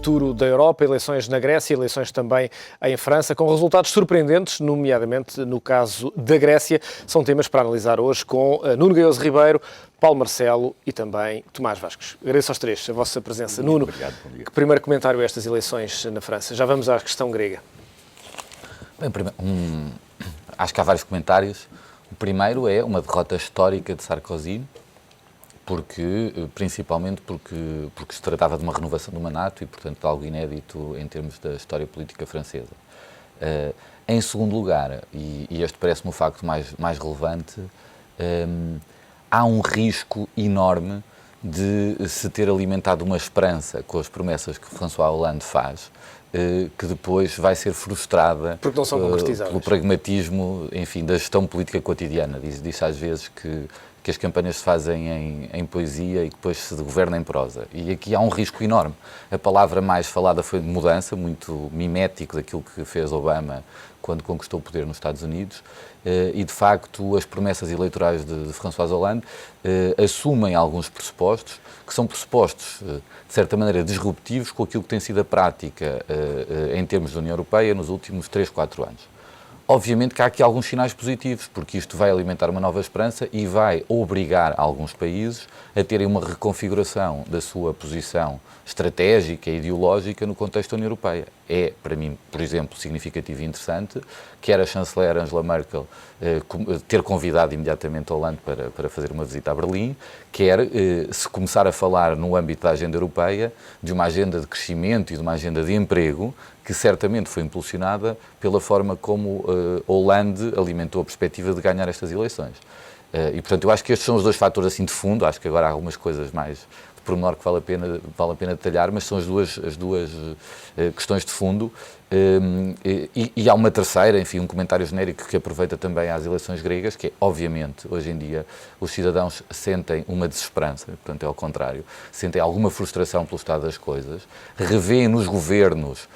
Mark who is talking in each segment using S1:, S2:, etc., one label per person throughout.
S1: futuro da Europa, eleições na Grécia, eleições também em França, com resultados surpreendentes, nomeadamente no caso da Grécia. São temas para analisar hoje com Nuno Gaioso Ribeiro, Paulo Marcelo e também Tomás Vascos. Agradeço aos três a vossa presença. Nuno,
S2: obrigado, bom dia.
S1: Que primeiro comentário a estas eleições na França? Já vamos à questão grega.
S2: Bem, acho que há vários comentários. O primeiro é uma derrota histórica de Sarkozy, principalmente porque se tratava de uma renovação do mandato e, portanto, de algo inédito em termos da história política francesa. Em segundo lugar, e este parece-me o facto mais relevante, há um risco enorme de se ter alimentado uma esperança com as promessas que François Hollande faz, que depois vai ser frustrada
S1: porque não são concretizáveis,
S2: pelo pragmatismo, enfim, da gestão política cotidiana. Diz às vezes que as campanhas se fazem em poesia e que depois se governa em prosa. E aqui há um risco enorme. A palavra mais falada foi de mudança, muito mimético daquilo que fez Obama quando conquistou o poder nos Estados Unidos, e de facto as promessas eleitorais de François Hollande assumem alguns pressupostos, que são pressupostos, de certa maneira, disruptivos com aquilo que tem sido a prática em termos da União Europeia nos últimos 3, 4 anos. Obviamente que há aqui alguns sinais positivos, porque isto vai alimentar uma nova esperança e vai obrigar alguns países a terem uma reconfiguração da sua posição estratégica e ideológica no contexto da União Europeia. É, para mim, por exemplo, significativo e interessante, quer a chanceler Angela Merkel ter convidado imediatamente Hollande para fazer uma visita a Berlim, quer se começar a falar no âmbito da agenda europeia de uma agenda de crescimento e de uma agenda de emprego que certamente foi impulsionada pela forma como Hollande alimentou a perspectiva de ganhar estas eleições. E, portanto, eu acho que estes são os dois fatores assim de fundo. Acho que agora há algumas coisas mais de pormenor que vale a pena detalhar, mas são as duas questões de fundo. E há uma terceira, enfim, um comentário genérico que aproveita também às eleições gregas, que é, obviamente, hoje em dia, os cidadãos sentem uma desesperança, portanto é ao contrário, sentem alguma frustração pelo estado das coisas, revêem nos governos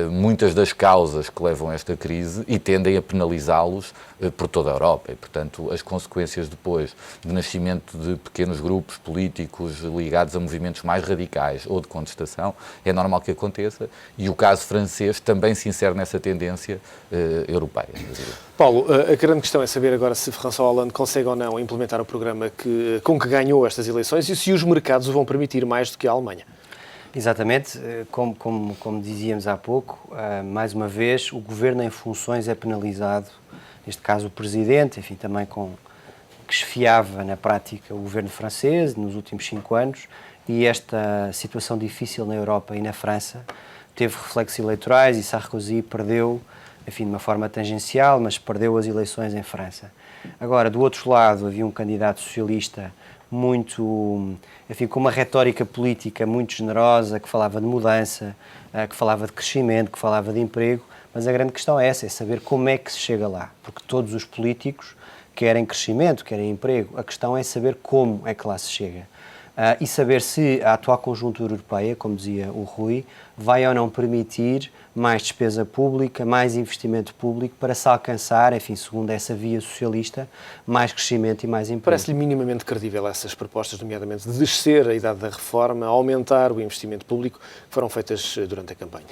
S2: muitas das causas que levam a esta crise e tendem a penalizá-los por toda a Europa. E, portanto, as consequências depois do nascimento de pequenos grupos políticos ligados a movimentos mais radicais ou de contestação, é normal que aconteça, e o caso francês também se insere nessa tendência europeia.
S1: Paulo, a grande questão é saber agora se François Hollande consegue ou não implementar o programa com que ganhou estas eleições e se os mercados o vão permitir mais do que a Alemanha.
S3: Exatamente, como dizíamos há pouco, mais uma vez o governo em funções é penalizado, neste caso o presidente, enfim, também que esfiava na prática o governo francês nos últimos 5 anos, e esta situação difícil na Europa e na França teve reflexos eleitorais e Sarkozy perdeu, enfim, de uma forma tangencial, mas perdeu as eleições em França. Agora, do outro lado, havia um candidato socialista muito, enfim, com uma retórica política muito generosa, que falava de mudança, que falava de crescimento, que falava de emprego, mas a grande questão é essa, é saber como é que se chega lá, porque todos os políticos querem crescimento, querem emprego, a questão é saber como é que lá se chega. E saber se a atual conjuntura europeia, como dizia o Rui, vai ou não permitir mais despesa pública, mais investimento público para se alcançar, enfim, segundo essa via socialista, mais crescimento e mais emprego.
S1: Parece-lhe minimamente credível essas propostas, nomeadamente de descer a idade da reforma, aumentar o investimento público, que foram feitas durante a campanha?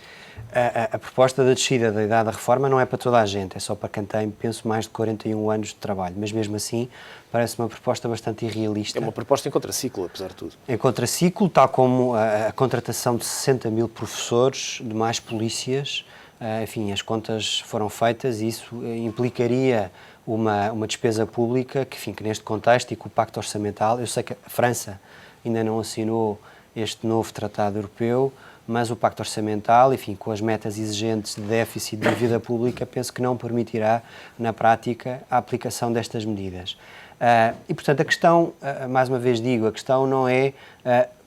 S3: A proposta da descida da idade da reforma não é para toda a gente, é só para quem tem, penso, mais de 41 anos de trabalho, mas mesmo assim parece uma proposta bastante irrealista.
S1: É uma proposta em contraciclo, apesar de tudo.
S3: Em contraciclo, tal como a contratação de 60 mil professores, de mais polícias, enfim, as contas foram feitas e isso implicaria uma despesa pública que, enfim, que neste contexto e com o Pacto Orçamental, eu sei que a França ainda não assinou este novo tratado europeu, mas o Pacto Orçamental, enfim, com as metas exigentes de déficit de dívida pública, penso que não permitirá, na prática, a aplicação destas medidas. E, portanto, a questão, mais uma vez digo, a questão não é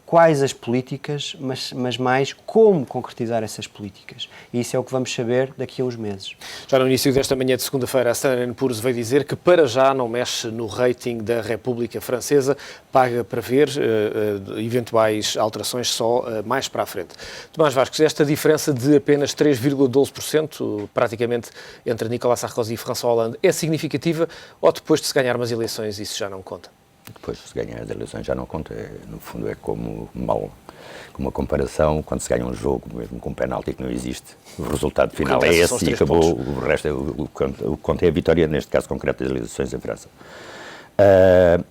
S3: quais as políticas, mas mais como concretizar essas políticas. E isso é o que vamos saber daqui a uns meses.
S1: Já no início desta manhã de segunda-feira, a Standard & Poor's veio dizer que para já não mexe no rating da República Francesa, paga para ver eventuais alterações só mais para a frente. Tomás Vascos, esta diferença de apenas 3,12%, praticamente, entre Nicolas Sarkozy e François Hollande, é significativa ou depois de se ganhar umas eleições isso já não conta?
S4: depois se ganha as eleições já não conta. No fundo é como uma comparação, quando se ganha um jogo, mesmo com um penalti que não existe, o resultado final é esse e acabou, o resto, o que conta é a vitória, neste caso concreto, das eleições em França.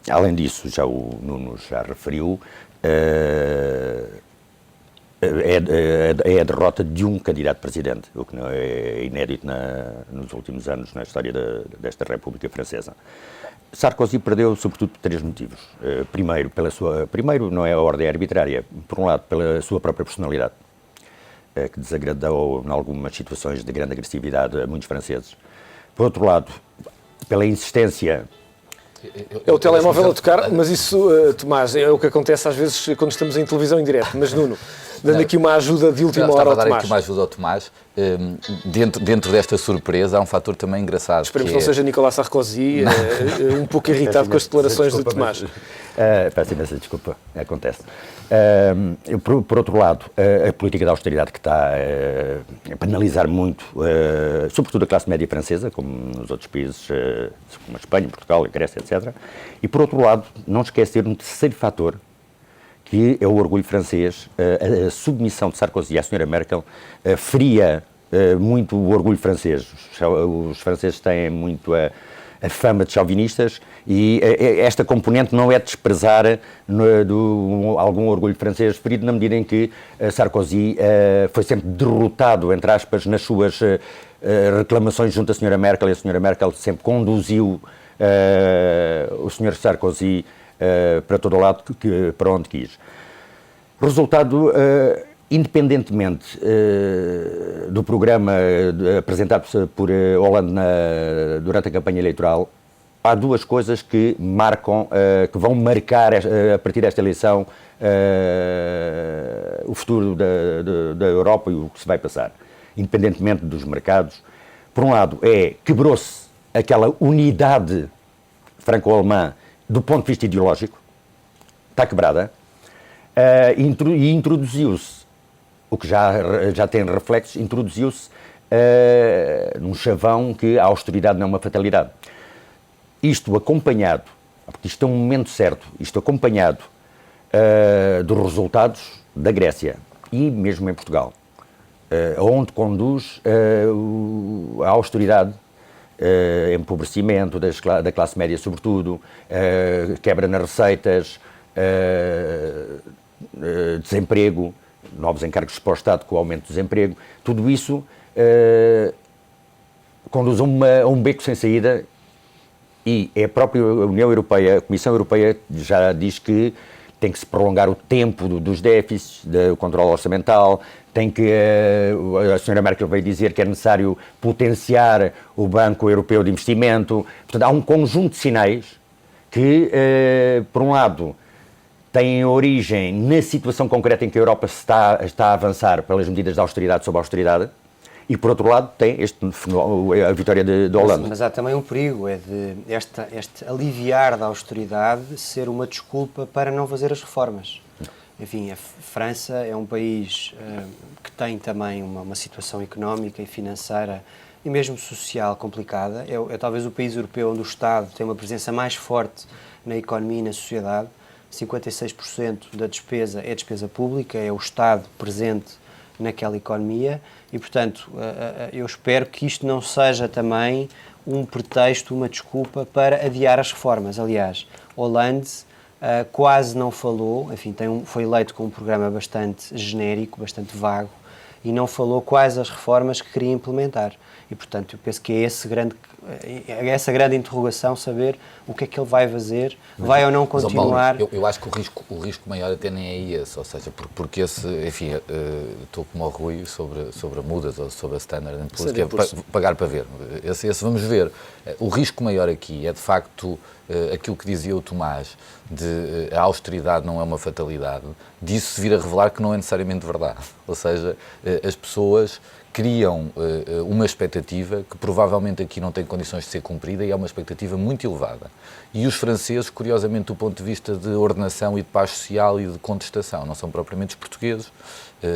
S4: Além disso, já o Nuno já referiu, é a derrota de um candidato presidente, o que não é inédito nos últimos anos na história desta República Francesa. Sarkozy perdeu sobretudo por 3 motivos. Primeiro, não é a ordem arbitrária, por um lado, pela sua própria personalidade, que desagradou em algumas situações de grande agressividade a muitos franceses. Por outro lado, pela insistência.
S1: É o telemóvel a tocar, mas isso, Tomás, é o que acontece às vezes quando estamos em televisão em direto. Mas, Nuno, dando aqui uma ajuda de última hora ao Tomás.
S2: Estava a dar aqui uma ajuda ao Tomás. Dentro desta surpresa há um fator também engraçado.
S1: Esperemos que não seja Nicolas Sarkozy, um pouco irritado com as declarações de Tomás.
S4: Peço imensa desculpa, acontece. Por outro lado, a política de austeridade que está a penalizar muito, sobretudo a classe média francesa, como nos outros países, como a Espanha, Portugal, a Grécia, etc. E por outro lado, não esquecer um terceiro fator, que é o orgulho francês. A submissão de Sarkozy à Sra. Merkel feria muito o orgulho francês. Os franceses têm muito a fama de chauvinistas e esta componente não é desprezar algum orgulho francês ferido, na medida em que Sarkozy foi sempre derrotado, entre aspas, nas suas reclamações junto à Sra. Merkel, e a Sra. Merkel sempre conduziu o Sr. Sarkozy para todo o lado, para onde quis. Resultado, independentemente do programa apresentado por Hollande durante a campanha eleitoral, há 2 coisas que vão marcar a partir desta eleição o futuro da Europa e o que se vai passar, independentemente dos mercados. Por um lado, quebrou-se aquela unidade franco-alemã do ponto de vista ideológico, está quebrada, e introduziu-se, o que já tem reflexos, introduziu-se num chavão que a austeridade não é uma fatalidade. Isto acompanhado, porque isto é um momento certo, isto acompanhado dos resultados da Grécia e mesmo em Portugal, onde conduz a austeridade, empobrecimento da classe média sobretudo, quebra nas receitas, desemprego, novos encargos para o Estado com o aumento do desemprego, tudo isso conduz a um beco sem saída, e é a própria União Europeia, a Comissão Europeia já diz que tem que se prolongar o tempo dos déficits, do controle orçamental, a Sra. Merkel veio dizer que é necessário potenciar o Banco Europeu de Investimento. Portanto, há um conjunto de sinais que, por um lado, têm origem na situação concreta em que a Europa está a avançar pelas medidas de austeridade sobre a austeridade, e, por outro lado, tem a vitória de Hollande.
S3: Mas há também um perigo, de este aliviar da austeridade ser uma desculpa para não fazer as reformas. Enfim, a França é um país que tem também uma situação económica e financeira e mesmo social complicada. É talvez o país europeu onde o Estado tem uma presença mais forte na economia e na sociedade. 56% da despesa é despesa pública, é o Estado presente naquela economia e, portanto, eu espero que isto não seja também um pretexto, uma desculpa para adiar as reformas. Aliás, Hollande quase não falou, enfim, foi eleito com um programa bastante genérico, bastante vago, e não falou quais as reformas que queria implementar. E, portanto, eu penso que é essa grande interrogação, saber o que é que ele vai fazer, vai ou não continuar.
S2: Paulo, eu acho que o risco maior até nem é esse, ou seja, porque enfim, estou como o Rui sobre a Mudas ou sobre a Standard & Poor's, que é pagar para ver. Esse vamos ver. O risco maior aqui é, de facto, aquilo que dizia o Tomás, de a austeridade não é uma fatalidade, disso se vir a revelar que não é necessariamente verdade. Ou seja, as pessoas criam uma expectativa que provavelmente aqui não tem condições condições de ser cumprida e é uma expectativa muito elevada. E os franceses, curiosamente, do ponto de vista de ordenação e de paz social e de contestação, não são propriamente os portugueses,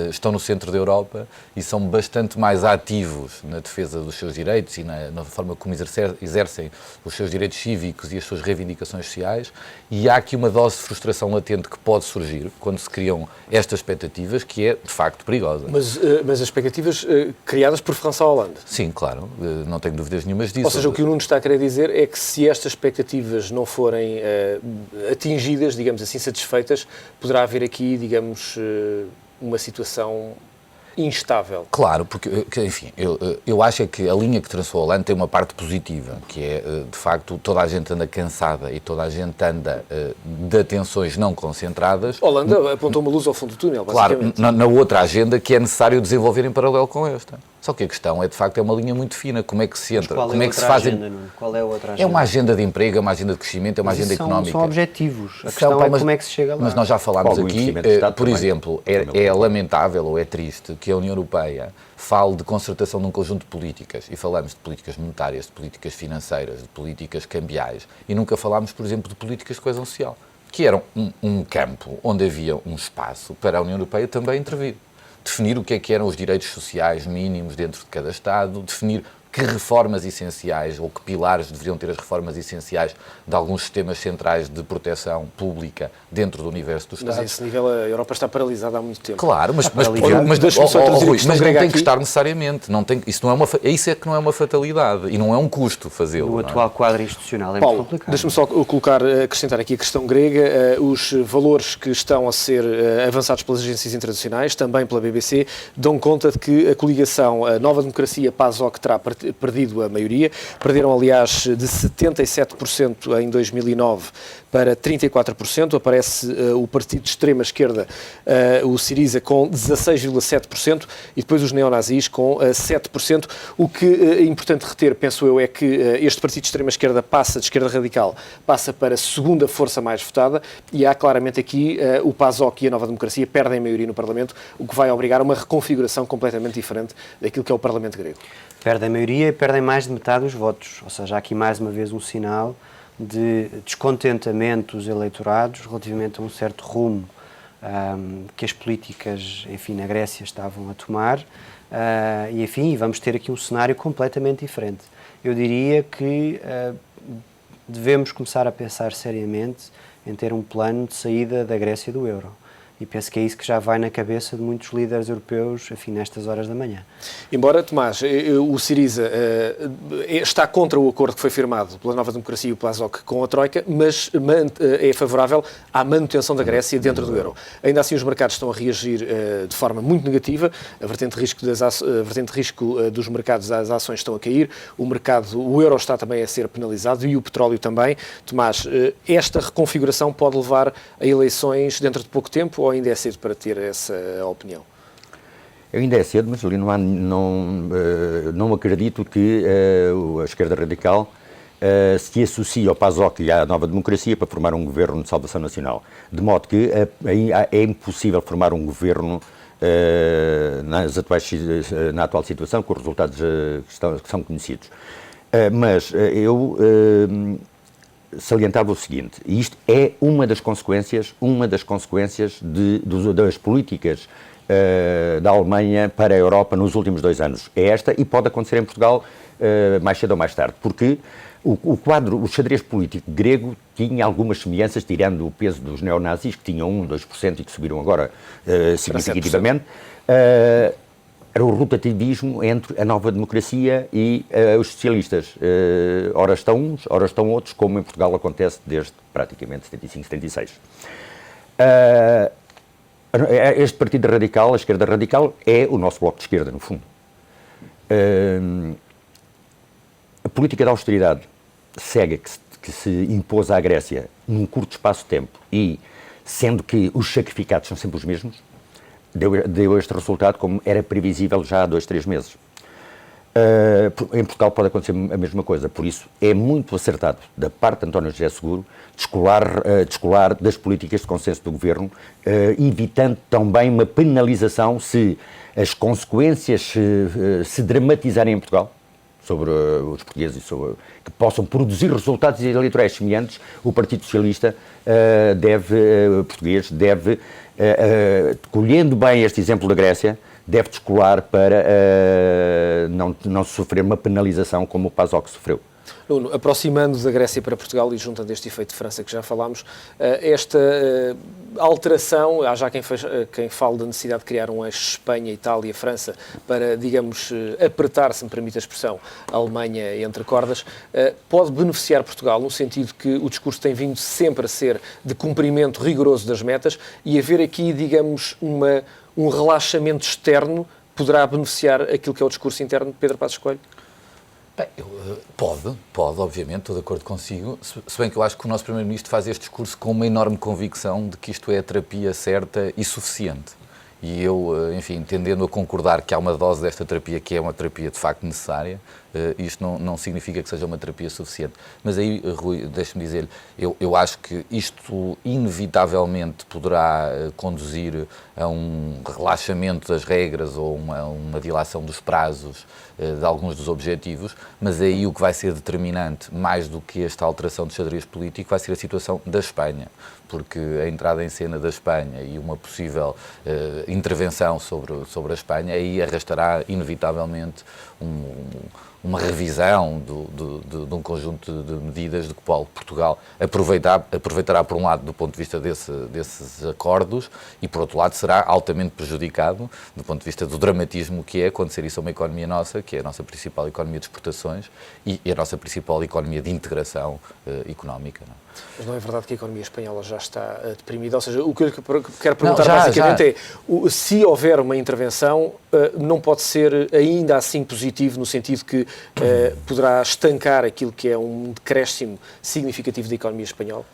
S2: estão no centro da Europa e são bastante mais ativos na defesa dos seus direitos e na forma como exercem os seus direitos cívicos e as suas reivindicações sociais, e há aqui uma dose de frustração latente que pode surgir quando se criam estas expectativas, que é, de facto, perigosa.
S1: Mas as expectativas criadas por François Hollande.
S2: Sim, claro, não tenho dúvidas nenhumas disso.
S1: Ou seja, o que o Nuno está a querer dizer é que se estas expectativas não forem atingidas, digamos assim, satisfeitas, poderá haver aqui, digamos, uma situação instável.
S2: Claro, porque, enfim, eu acho que a linha que traçou a Hollande tem uma parte positiva, que é, de facto, toda a gente anda cansada e toda a gente anda de atenções não concentradas.
S1: Hollande apontou uma luz ao fundo do túnel,
S2: basicamente. Claro, na outra agenda que é necessário desenvolver em paralelo com esta. Só que a questão é, de facto, é uma linha muito fina. Como é que se entra? Como é que se faz?
S3: Qual é a outra agenda?
S2: É uma agenda de emprego, é uma agenda de crescimento, é uma agenda económica.
S3: São objetivos. A questão é como é que se chega lá.
S2: Mas nós já falámos aqui, por exemplo, é lamentável ou é triste que a União Europeia fale de concertação de um conjunto de políticas, e falamos de políticas monetárias, de políticas financeiras, de políticas cambiais, e nunca falámos, por exemplo, de políticas de coesão social, que eram um campo onde havia um espaço para a União Europeia também intervir. Definir o que eram os direitos sociais mínimos dentro de cada Estado, definir que reformas essenciais ou que pilares deveriam ter as reformas essenciais de alguns sistemas centrais de proteção pública dentro do universo do Estado.
S1: Mas a esse nível a Europa está paralisada há muito tempo.
S2: Claro, mas
S1: deixa-me só traduzir
S2: Rui, mas não tem que estar necessariamente. Isso é que não é uma fatalidade e não é um custo fazê-lo.
S3: No atual quadro institucional é
S1: Paulo,
S3: muito complicado.
S1: Deixa-me só acrescentar aqui a questão grega. Os valores que estão a ser avançados pelas agências internacionais, também pela BBC, dão conta de que a coligação a Nova Democracia PASOK terá perdido a maioria. Perderam, aliás, de 77% em 2009 para 34%. Aparece o partido de extrema-esquerda, o Syriza, com 16,7% e depois os neonazis com 7%. O que é importante reter, penso eu, é que este partido de extrema-esquerda passa, de esquerda radical, passa para a segunda força mais votada e há claramente aqui o PASOK e a Nova Democracia perdem a maioria no Parlamento, o que vai obrigar a uma reconfiguração completamente diferente daquilo que é o Parlamento grego.
S3: Perdem a maioria e perdem mais de metade dos votos. Ou seja, há aqui mais uma vez um sinal de descontentamento dos eleitorados relativamente a um certo rumo que as políticas, enfim, na Grécia estavam a tomar e, enfim, vamos ter aqui um cenário completamente diferente. Eu diria que devemos começar a pensar seriamente em ter um plano de saída da Grécia do euro. E penso que é isso que já vai na cabeça de muitos líderes europeus, enfim, nestas horas da manhã.
S1: Embora, Tomás, o Syriza está contra o acordo que foi firmado pela Nova Democracia e o PASOK com a Troika, mas é favorável à manutenção da Grécia dentro do euro. Ainda assim, os mercados estão a reagir de forma muito negativa, a vertente de risco dos mercados das ações estão a cair, o euro está também a ser penalizado e o petróleo também. Tomás, esta reconfiguração pode levar a eleições dentro de pouco tempo ou ainda é cedo para ter essa opinião?
S4: Ainda é cedo, mas ali não acredito que a esquerda radical se associe ao PASOK e à Nova Democracia para formar um governo de salvação nacional. De modo que é impossível formar um governo na atual situação, com os resultados que são conhecidos. Mas eu salientava o seguinte, e isto é uma das consequências das políticas da Alemanha para a Europa nos últimos 2 anos. É esta, e pode acontecer em Portugal mais cedo ou mais tarde, porque o xadrez político grego tinha algumas semelhanças, tirando o peso dos neonazis, que tinham 2% e que subiram agora significativamente. Era o rotativismo entre a Nova Democracia e os socialistas. Ora estão uns, ora estão outros, como em Portugal acontece desde praticamente 75, 76. Este partido radical, a esquerda radical, é o nosso bloco de esquerda, no fundo. A política da austeridade cega que se impôs à Grécia num curto espaço de tempo e, sendo que os sacrificados são sempre os mesmos, deu este resultado como era previsível já há 2, 3 meses. Em Portugal pode acontecer a mesma coisa, por isso é muito acertado da parte de António José Seguro descolar das políticas de consenso do Governo, evitando também uma penalização se as consequências se dramatizarem em Portugal, sobre os portugueses e sobre, que possam produzir resultados eleitorais semelhantes, o Partido Socialista português deve, colhendo bem este exemplo da Grécia, deve descolar para não sofrer uma penalização como o PASOK sofreu.
S1: Nuno, aproximando da Grécia para Portugal e juntando este efeito de França que já falámos, esta alteração, há já quem fale da necessidade de criar um eixo Espanha, Itália, França, para, digamos, apertar, se me permite a expressão, a Alemanha entre cordas, pode beneficiar Portugal no sentido que o discurso tem vindo sempre a ser de cumprimento rigoroso das metas e haver aqui, digamos, um relaxamento externo poderá beneficiar aquilo que é o discurso interno de Pedro Passos Coelho?
S2: Bem, pode, obviamente, estou de acordo consigo, se bem que eu acho que o nosso Primeiro-Ministro faz este discurso com uma enorme convicção de que isto é a terapia certa e suficiente. E eu, enfim, tendendo a concordar que há uma dose desta terapia que é uma terapia de facto necessária, isto não significa que seja uma terapia suficiente. Mas aí, Rui, deixe-me dizer-lhe, eu acho que isto inevitavelmente poderá conduzir a um relaxamento das regras ou uma dilação dos prazos de alguns dos objetivos, mas aí o que vai ser determinante, mais do que esta alteração de xadrez político, vai ser a situação da Espanha, porque a entrada em cena da Espanha e uma possível intervenção sobre a Espanha aí arrastará inevitavelmente uma revisão de um conjunto de medidas de que Portugal aproveitará por um lado do ponto de vista desses acordos e por outro lado será altamente prejudicado do ponto de vista do dramatismo que é acontecer isso a uma economia nossa, que é a nossa principal economia de exportações e a nossa principal economia de integração económica. Não?
S1: Mas não é verdade que a economia espanhola já está deprimida? Ou seja, o que eu quero perguntar basicamente é, se houver uma intervenção, não pode ser ainda assim positivo no sentido que poderá estancar aquilo que é um decréscimo significativo da economia espanhola?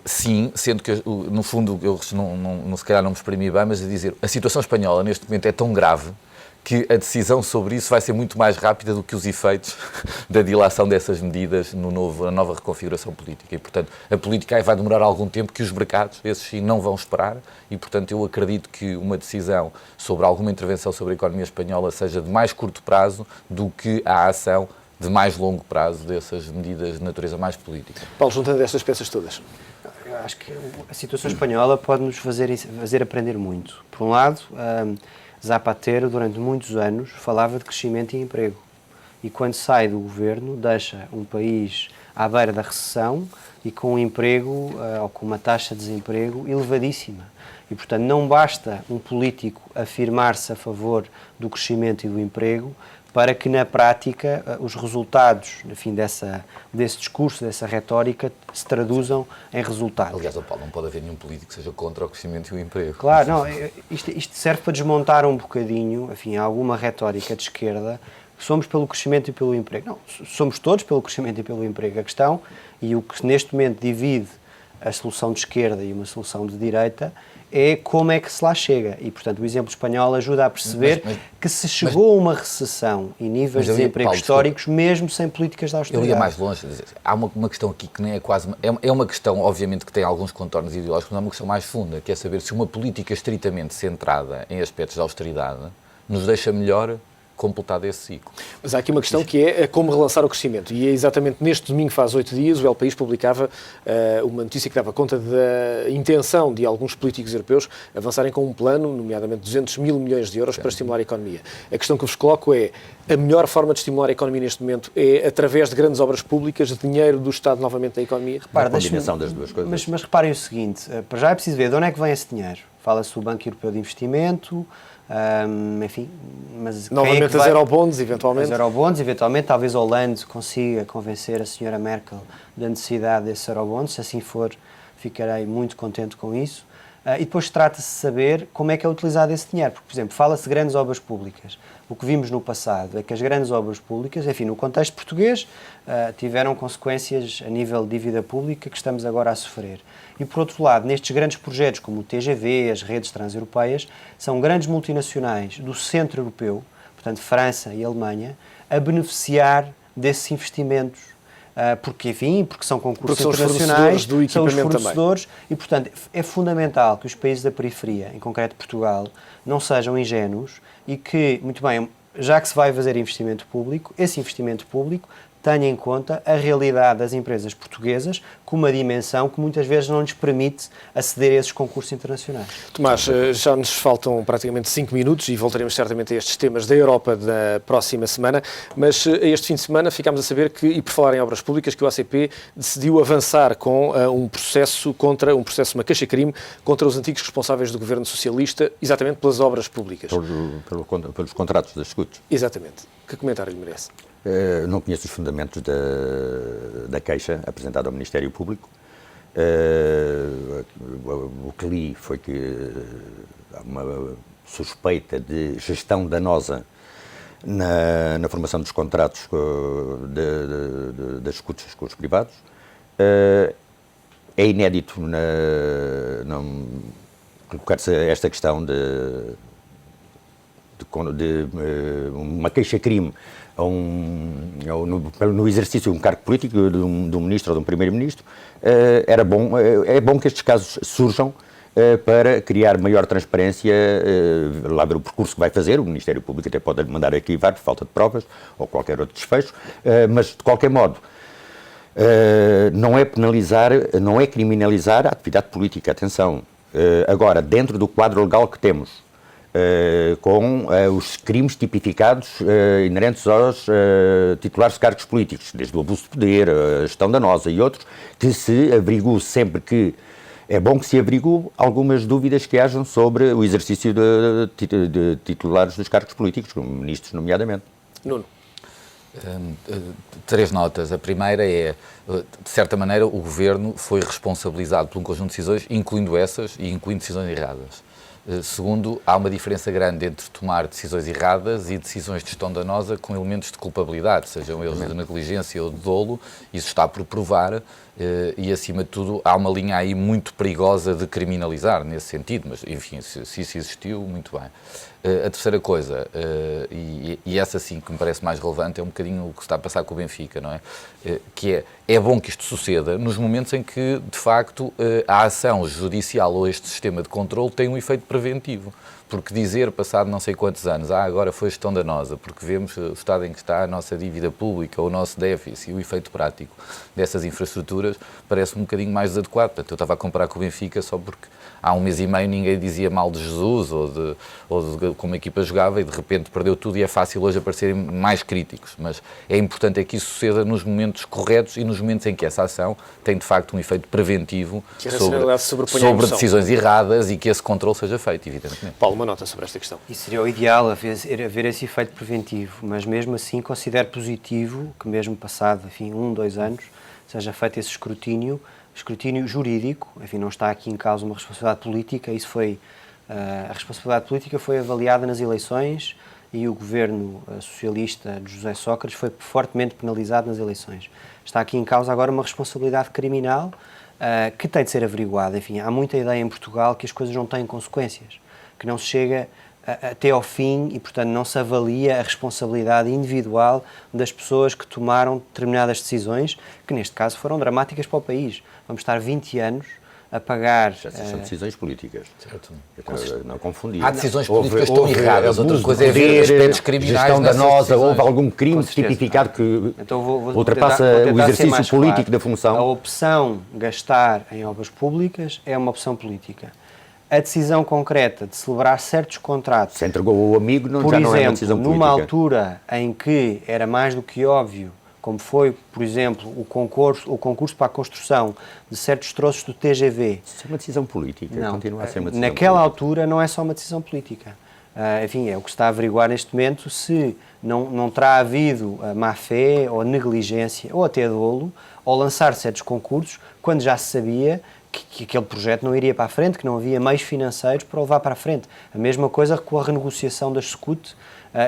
S2: Sim, sendo que, no fundo, eu se calhar não me exprimi bem, mas a dizer, a situação espanhola neste momento é tão grave que a decisão sobre isso vai ser muito mais rápida do que os efeitos da dilação dessas medidas na nova reconfiguração política. E, portanto, a política aí vai demorar algum tempo que os mercados, esses sim, não vão esperar e, portanto, eu acredito que uma decisão sobre alguma intervenção sobre a economia espanhola seja de mais curto prazo do que a ação de mais longo prazo dessas medidas de natureza mais política.
S1: Paulo, juntando estas peças todas.
S3: Eu acho que a situação espanhola pode nos fazer aprender muito. Por um lado, Zapatero, durante muitos anos, falava de crescimento e emprego. E quando sai do governo, deixa um país à beira da recessão e com um emprego, ou com uma taxa de desemprego elevadíssima. E, portanto, não basta um político afirmar-se a favor do crescimento e do emprego para que, na prática, os resultados, enfim, desse discurso, dessa retórica, se traduzam em resultados.
S2: Aliás, Paulo, não pode haver nenhum político que seja contra o crescimento e o emprego.
S3: Claro, não, isto serve para desmontar um bocadinho, enfim, alguma retórica de esquerda, que somos pelo crescimento e pelo emprego. Não, somos todos pelo crescimento e pelo emprego. A questão, e o que neste momento divide a solução de esquerda e uma solução de direita, é como é que se lá chega. E, portanto, o exemplo espanhol ajuda a perceber que se chegou a uma recessão e níveis de desemprego históricos, mesmo sem políticas de austeridade.
S2: Eu ia mais longe. Há uma questão aqui que nem é quase... É uma questão, obviamente, que tem alguns contornos ideológicos, mas é uma questão mais funda, que é saber se uma política estritamente centrada em aspectos de austeridade nos deixa melhor completado esse ciclo.
S1: Mas há aqui uma questão que é como relançar o crescimento. E é exatamente neste domingo, faz 8 dias, o El País publicava uma notícia que dava conta da intenção de alguns políticos europeus avançarem com um plano, nomeadamente 200 mil milhões de euros, para estimular a economia. A questão que vos coloco é, a melhor forma de estimular a economia neste momento é através de grandes obras públicas, de dinheiro do Estado novamente na economia?
S4: Repara, a combinação das duas coisas.
S3: Mas reparem o seguinte, para já é preciso ver de onde é que vem esse dinheiro. Fala-se do Banco Europeu de Investimento, enfim, mas
S1: novamente a eurobonds, eventualmente.
S3: As eurobonds, eventualmente, talvez Hollande consiga convencer a senhora Merkel da necessidade desses eurobonds, se assim for, ficarei muito contente com isso. E depois trata-se de saber como é que é utilizado esse dinheiro, porque, por exemplo, fala-se de grandes obras públicas. O que vimos no passado é que as grandes obras públicas, enfim, no contexto português, tiveram consequências a nível de dívida pública que estamos agora a sofrer. E, por outro lado, nestes grandes projetos como o TGV, as redes transeuropeias, são grandes multinacionais do centro europeu, portanto França e Alemanha, a beneficiar desses investimentos. Porque são concursos internacionais, são os fornecedores também. E, portanto, é fundamental que os países da periferia, em concreto Portugal, não sejam ingênuos e que, muito bem, já que se vai fazer investimento público, esse investimento público tenha em conta a realidade das empresas portuguesas com uma dimensão que muitas vezes não lhes permite aceder a esses concursos internacionais.
S1: Tomás, já nos faltam praticamente 5 minutos e voltaremos certamente a estes temas da Europa da próxima semana, mas este fim de semana ficámos a saber que, e por falar em obras públicas, que o ACP decidiu avançar com uma queixa-crime contra os antigos responsáveis do governo socialista, exatamente pelas obras públicas.
S4: Pelos contratos das escutas.
S1: Exatamente. Que comentário lhe merece?
S4: Não conheço os fundamentos da queixa apresentada ao Ministério Público. O que li foi que há uma suspeita de gestão danosa na formação dos contratos das escutas com os privados. É inédito colocar-se esta questão de uma queixa-crime no exercício de um cargo político de um ministro ou de um primeiro-ministro. É bom que estes casos surjam para criar maior transparência, lá ver o percurso que vai fazer. O Ministério Público até pode mandar arquivar por falta de provas ou qualquer outro desfecho, mas de qualquer modo não é criminalizar a atividade política, atenção. Agora, dentro do quadro legal que temos, com os crimes tipificados inerentes aos titulares de cargos políticos, desde o abuso de poder, a gestão danosa e outros, que se averigue sempre que é bom que se averigue algumas dúvidas que hajam sobre o exercício de titulares dos cargos políticos, como ministros, nomeadamente.
S1: Nuno.
S2: 3 notas. A primeira é, de certa maneira, o Governo foi responsabilizado por um conjunto de decisões, incluindo essas e incluindo decisões erradas. Segundo, há uma diferença grande entre tomar decisões erradas e decisões de gestão danosa com elementos de culpabilidade, sejam eles de negligência ou de dolo. Isso está por provar e, acima de tudo, há uma linha aí muito perigosa de criminalizar nesse sentido, mas, enfim, se isso existiu, muito bem. A terceira coisa, e essa sim que me parece mais relevante, é um bocadinho o que se está a passar com o Benfica, não é? Que é bom que isto suceda nos momentos em que, de facto, a ação judicial ou este sistema de controle tem um efeito preventivo. Porque dizer, passado não sei quantos anos, agora foi gestão danosa, porque vemos o estado em que está a nossa dívida pública, o nosso déficit e o efeito prático dessas infraestruturas, parece um bocadinho mais adequado. Portanto, eu estava a comparar com o Benfica só porque há um mês e meio ninguém dizia mal de Jesus ou de como a equipa jogava e de repente perdeu tudo e é fácil hoje aparecerem mais críticos. Mas é importante que isso suceda nos momentos corretos e nos momentos em que essa ação tem de facto um efeito preventivo sobre decisões erradas e que esse controle seja feito, evidentemente.
S1: Paulo, uma nota sobre esta questão.
S3: Isso seria o ideal, haver esse efeito preventivo, mas mesmo assim considero positivo que mesmo passado, enfim, 2 anos, seja feito esse escrutínio jurídico. Enfim, não está aqui em causa uma responsabilidade política, a responsabilidade política foi avaliada nas eleições e o governo socialista de José Sócrates foi fortemente penalizado nas eleições. Está aqui em causa agora uma responsabilidade criminal que tem de ser averiguada. Enfim, há muita ideia em Portugal que as coisas não têm consequências, que não se chega até ao fim e, portanto, não se avalia a responsabilidade individual das pessoas que tomaram determinadas decisões, que neste caso foram dramáticas para o país. Vamos estar 20 anos a pagar...
S4: Essas são decisões políticas.
S2: Certo.
S4: Não confundir.
S2: Há decisões políticas que estão erradas, outra coisa é ver aspectos criminais.
S4: Gestão danosa, houve algum crime tipificado que
S3: então vou
S4: ultrapassa o exercício político da função.
S3: A opção gastar em obras públicas é uma opção política. A decisão concreta de celebrar certos contratos...
S4: Se entregou o amigo,
S3: por
S4: já
S3: exemplo,
S4: não é uma decisão política.
S3: numa altura em que era mais do que óbvio, como foi, por exemplo, o concurso para a construção de certos troços do TGV...
S4: Isso é uma decisão política,
S3: não,
S4: continua a ser uma decisão
S3: naquela
S4: política.
S3: altura não é só uma decisão política. Enfim, é o que se está a averiguar neste momento, se não terá havido má-fé ou negligência ou até dolo ao lançar certos concursos, quando já se sabia que aquele projeto não iria para a frente, que não havia meios financeiros para o levar para a frente. A mesma coisa com a renegociação da SCUT,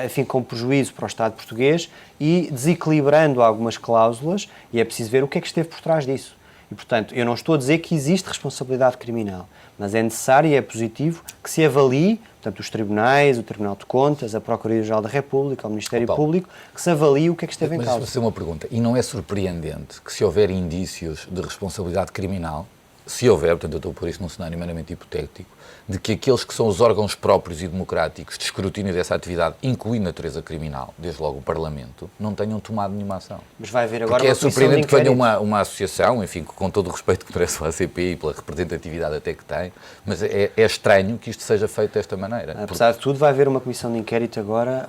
S3: enfim, com prejuízo para o Estado português e desequilibrando algumas cláusulas, e é preciso ver o que é que esteve por trás disso. E, portanto, eu não estou a dizer que existe responsabilidade criminal, mas é necessário e é positivo que se avalie, portanto, os tribunais, o Tribunal de Contas, a Procuradoria-Geral da República, o Ministério Público, que se avalie o que é que esteve em causa.
S2: Mas vou fazer uma pergunta. E não é surpreendente que, se houver indícios de responsabilidade criminal, se houver, portanto eu estou por isso num cenário meramente hipotético, de que aqueles que são os órgãos próprios e democráticos de escrutínio dessa atividade, incluindo a natureza criminal, desde logo o Parlamento, não tenham tomado nenhuma ação.
S3: Mas vai haver agora
S2: Porque
S3: uma
S2: é surpreendente que venha
S3: inquérito.
S2: uma associação, enfim, com todo o respeito que merece o ACP e pela representatividade até que tem, mas é estranho que isto seja feito desta maneira.
S3: Apesar de tudo, vai haver uma comissão de inquérito agora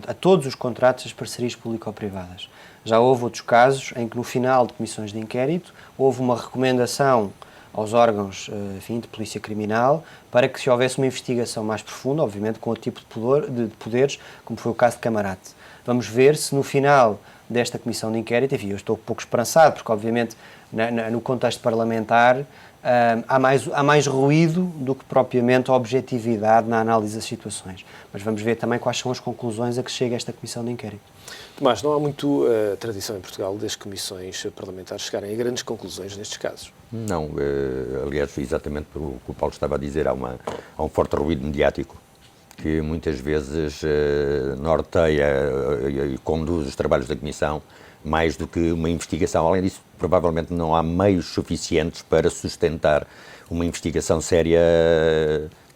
S3: a todos os contratos das parcerias público-privadas. Já houve outros casos em que, no final de comissões de inquérito, houve uma recomendação aos órgãos, enfim, de polícia criminal para que se houvesse uma investigação mais profunda, obviamente com outro tipo de poderes, como foi o caso de Camarate. Vamos ver se no final desta comissão de inquérito, enfim, eu estou um pouco esperançado, porque obviamente no contexto parlamentar há mais ruído do que propriamente a objetividade na análise das situações. Mas vamos ver também quais são as conclusões a que chega esta comissão de inquérito.
S1: Tomás, não há muito tradição em Portugal das comissões parlamentares chegarem a grandes conclusões nestes casos.
S4: Não, aliás, exatamente o que o Paulo estava a dizer, há um forte ruído mediático que muitas vezes norteia e conduz os trabalhos da Comissão mais do que uma investigação. Além disso, provavelmente não há meios suficientes para sustentar uma investigação séria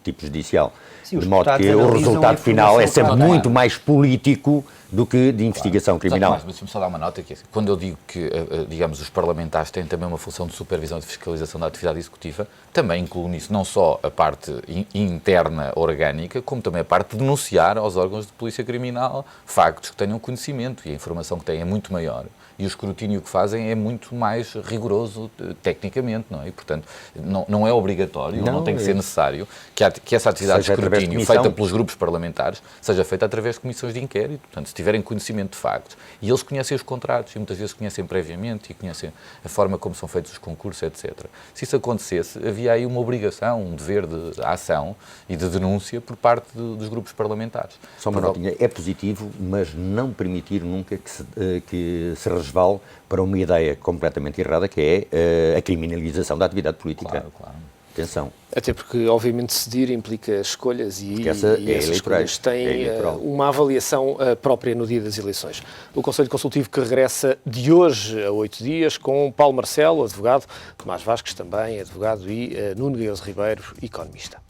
S4: tipo judicial.
S3: Sim,
S4: de modo que o resultado final é sempre muito mais político do que de investigação criminal.
S2: Mas deixa-me só dar uma nota aqui. Quando eu digo que, digamos, os parlamentares têm também uma função de supervisão e de fiscalização da atividade executiva, também incluo nisso não só a parte interna orgânica, como também a parte de denunciar aos órgãos de polícia criminal factos que tenham conhecimento, e a informação que têm é muito maior. E o escrutínio que fazem é muito mais rigoroso tecnicamente, não é? E, portanto, não é obrigatório, não tem que ser necessário que essa atividade de escrutínio feita pelos grupos parlamentares seja feita através de comissões de inquérito. Portanto, se tiverem conhecimento de factos, e eles conhecem os contratos, e muitas vezes conhecem previamente, e conhecem a forma como são feitos os concursos, etc. Se isso acontecesse, havia aí uma obrigação, um dever de ação e de denúncia por parte dos grupos parlamentares.
S4: Só uma notinha, é positivo, mas não permitir nunca que se resvale para uma ideia completamente errada, que é a criminalização da atividade política.
S2: Claro, claro.
S4: Atenção.
S1: Até porque, obviamente, ceder implica escolhas e essas escolhas têm uma avaliação própria no dia das eleições. O Conselho Consultivo que regressa de hoje a 8 dias com Paulo Marcelo, advogado, Tomás Vasques também, advogado, e Nuno Guedes Ribeiro, economista.